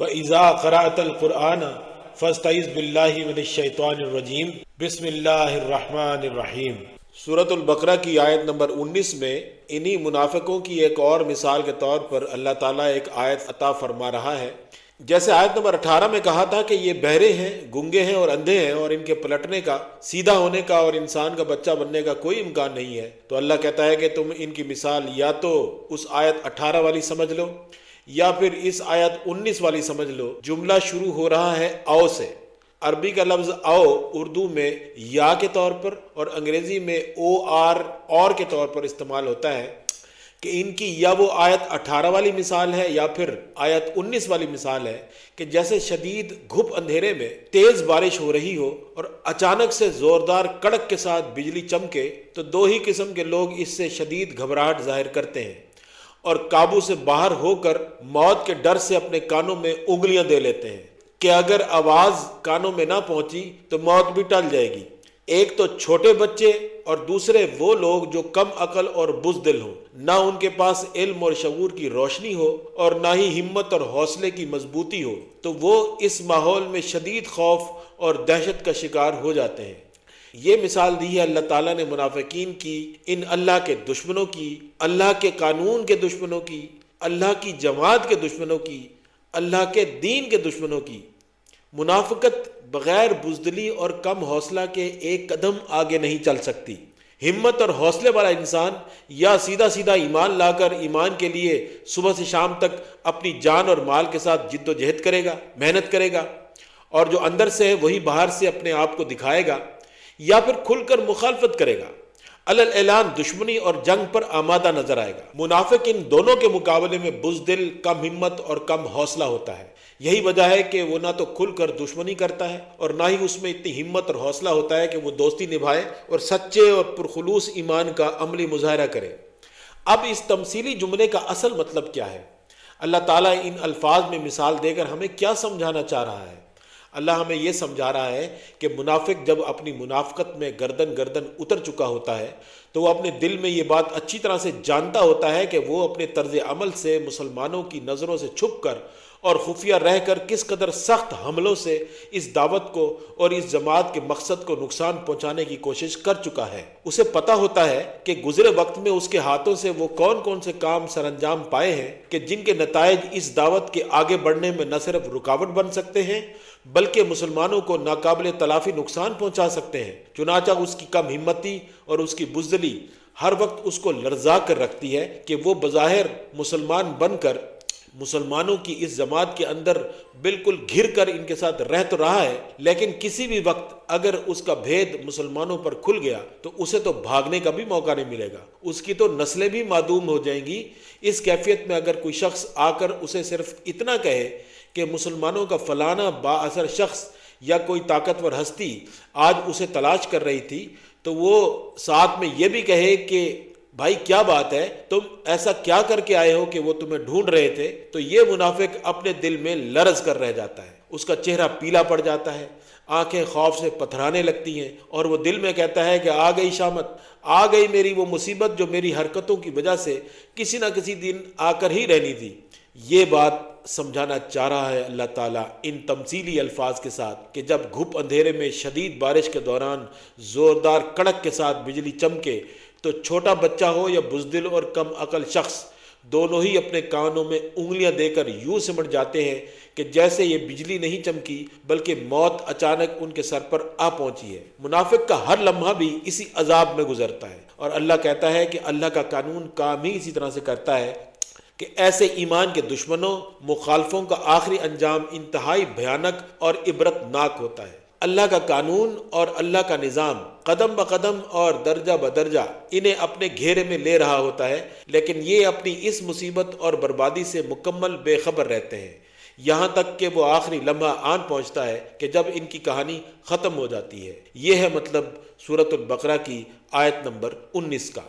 فَإِذَا قَرَأْتَ الْقُرْآنَ فَاسْتَعِذْ بِاللَّهِ مِنَ الشَّيْطَانِ الرَّجِيمِ بسم اللہ الرحمن الرحیم۔ سورۃ البقرہ کی آیت نمبر 19 میں انہی منافقوں کی ایک اور مثال کے طور پر اللہ تعالیٰ ایک آیت عطا فرما رہا ہے۔ جیسے آیت نمبر 18 میں کہا تھا کہ یہ بہرے ہیں، گنگے ہیں اور اندھے ہیں، اور ان کے پلٹنے کا، سیدھا ہونے کا اور انسان کا بچہ بننے کا کوئی امکان نہیں ہے، تو اللہ کہتا ہے کہ تم ان کی مثال یا تو اس آیت 18 والی سمجھ لو یا پھر اس آیت 19 والی سمجھ لو۔ جملہ شروع ہو رہا ہے او سے۔ عربی کا لفظ او اردو میں یا کے طور پر اور انگریزی میں او آر اور کے طور پر استعمال ہوتا ہے کہ ان کی یا وہ آیت 18 والی مثال ہے یا پھر آیت 19 والی مثال ہے کہ جیسے شدید گھپ اندھیرے میں تیز بارش ہو رہی ہو اور اچانک سے زوردار کڑک کے ساتھ بجلی چمکے، تو دو ہی قسم کے لوگ اس سے شدید گھبراہٹ ظاہر کرتے ہیں اور قابو سے باہر ہو کر موت کے ڈر سے اپنے کانوں میں انگلیاں دے لیتے ہیں کہ اگر آواز کانوں میں نہ پہنچی تو موت بھی ٹل جائے گی۔ ایک تو چھوٹے بچے اور دوسرے وہ لوگ جو کم عقل اور بزدل ہوں، نہ ان کے پاس علم اور شعور کی روشنی ہو اور نہ ہی ہمت اور حوصلے کی مضبوطی ہو، تو وہ اس ماحول میں شدید خوف اور دہشت کا شکار ہو جاتے ہیں۔ یہ مثال دی ہے اللہ تعالیٰ نے منافقین کی، ان اللہ کے دشمنوں کی، اللہ کے قانون کے دشمنوں کی، اللہ کی جماعت کے دشمنوں کی، اللہ کے دین کے دشمنوں کی۔ منافقت بغیر بزدلی اور کم حوصلہ کے ایک قدم آگے نہیں چل سکتی۔ ہمت اور حوصلے والا انسان یا سیدھا سیدھا ایمان لا کر ایمان کے لیے صبح سے شام تک اپنی جان اور مال کے ساتھ جد و جہد کرے گا، محنت کرے گا، اور جو اندر سے ہے وہی باہر سے اپنے آپ کو دکھائے گا، یا پھر کھل کر مخالفت کرے گا، علل اعلان دشمنی اور جنگ پر آمادہ نظر آئے گا۔ منافق ان دونوں کے مقابلے میں بزدل، کم ہمت اور کم حوصلہ ہوتا ہے۔ یہی وجہ ہے کہ وہ نہ تو کھل کر دشمنی کرتا ہے اور نہ ہی اس میں اتنی ہمت اور حوصلہ ہوتا ہے کہ وہ دوستی نبھائے اور سچے اور پرخلوص ایمان کا عملی مظاہرہ کرے۔ اب اس تمثیلی جملے کا اصل مطلب کیا ہے؟ اللہ تعالیٰ ان الفاظ میں مثال دے کر ہمیں کیا سمجھانا چاہ رہا ہے؟ اللہ ہمیں یہ سمجھا رہا ہے کہ منافق جب اپنی منافقت میں گردن اتر چکا ہوتا ہے تو وہ اپنے دل میں یہ بات اچھی طرح سے جانتا ہوتا ہے کہ وہ اپنے طرز عمل سے مسلمانوں کی نظروں سے چھپ کر اور خفیہ رہ کر کس قدر سخت حملوں سے اس دعوت کو اور اس جماعت کے مقصد کو نقصان پہنچانے کی کوشش کر چکا ہے۔ اسے پتہ ہوتا ہے کہ گزرے وقت میں اس کے ہاتھوں سے وہ کون سے کام سر انجام پائے ہیں کہ جن کے نتائج اس دعوت کے آگے بڑھنے میں نہ صرف رکاوٹ بن سکتے ہیں بلکہ مسلمانوں کو ناقابل تلافی نقصان پہنچا سکتے ہیں۔ چنانچہ اس کی کم ہمتی اور اس کی بزدلی ہر وقت اس کو لرزا کر رکھتی ہے کہ وہ بظاہر مسلمان بن کر مسلمانوں کی اس جماعت کے اندر بالکل گھر کر ان کے ساتھ رہ تو رہا ہے، لیکن کسی بھی وقت اگر اس کا بھید مسلمانوں پر کھل گیا تو اسے تو بھاگنے کا بھی موقع نہیں ملے گا، اس کی تو نسلیں بھی معدوم ہو جائیں گی۔ اس کیفیت میں اگر کوئی شخص آ کر اسے صرف اتنا کہے کہ مسلمانوں کا فلانا با اثر شخص یا کوئی طاقتور ہستی آج اسے تلاش کر رہی تھی، تو وہ ساتھ میں یہ بھی کہے کہ بھائی کیا بات ہے، تم ایسا کیا کر کے آئے ہو کہ وہ تمہیں ڈھونڈ رہے تھے، تو یہ منافق اپنے دل میں لرز کر رہ جاتا ہے، اس کا چہرہ پیلا پڑ جاتا ہے، آنکھیں خوف سے پتھرانے لگتی ہیں، اور وہ دل میں کہتا ہے کہ آ گئی شامت، آ گئی میری وہ مصیبت جو میری حرکتوں کی وجہ سے کسی نہ کسی دن آ کر ہی رہنی تھی۔ یہ بات سمجھانا چاہ رہا ہے اللہ تعالیٰ ان تمثیلی الفاظ کے ساتھ کہ جب گھپ اندھیرے میں شدید بارش کے دوران زوردار کڑک کے ساتھ بجلی چمکے تو چھوٹا بچہ ہو یا بزدل اور کم عقل شخص، دونوں ہی اپنے کانوں میں انگلیاں دے کر یوں سمٹ جاتے ہیں کہ جیسے یہ بجلی نہیں چمکی بلکہ موت اچانک ان کے سر پر آ پہنچی ہے۔ منافق کا ہر لمحہ بھی اسی عذاب میں گزرتا ہے، اور اللہ کہتا ہے کہ اللہ کا قانون کام ہی اسی طرح سے کرتا ہے کہ ایسے ایمان کے دشمنوں، مخالفوں کا آخری انجام انتہائی بھیانک اور عبرت ناک ہوتا ہے۔ اللہ کا قانون اور اللہ کا نظام قدم بقدم اور درجہ بدرجہ انہیں اپنے گھیرے میں لے رہا ہوتا ہے، لیکن یہ اپنی اس مصیبت اور بربادی سے مکمل بے خبر رہتے ہیں، یہاں تک کہ وہ آخری لمحہ آن پہنچتا ہے کہ جب ان کی کہانی ختم ہو جاتی ہے۔ یہ ہے مطلب سورۃ البقرہ کی آیت نمبر 19 کا۔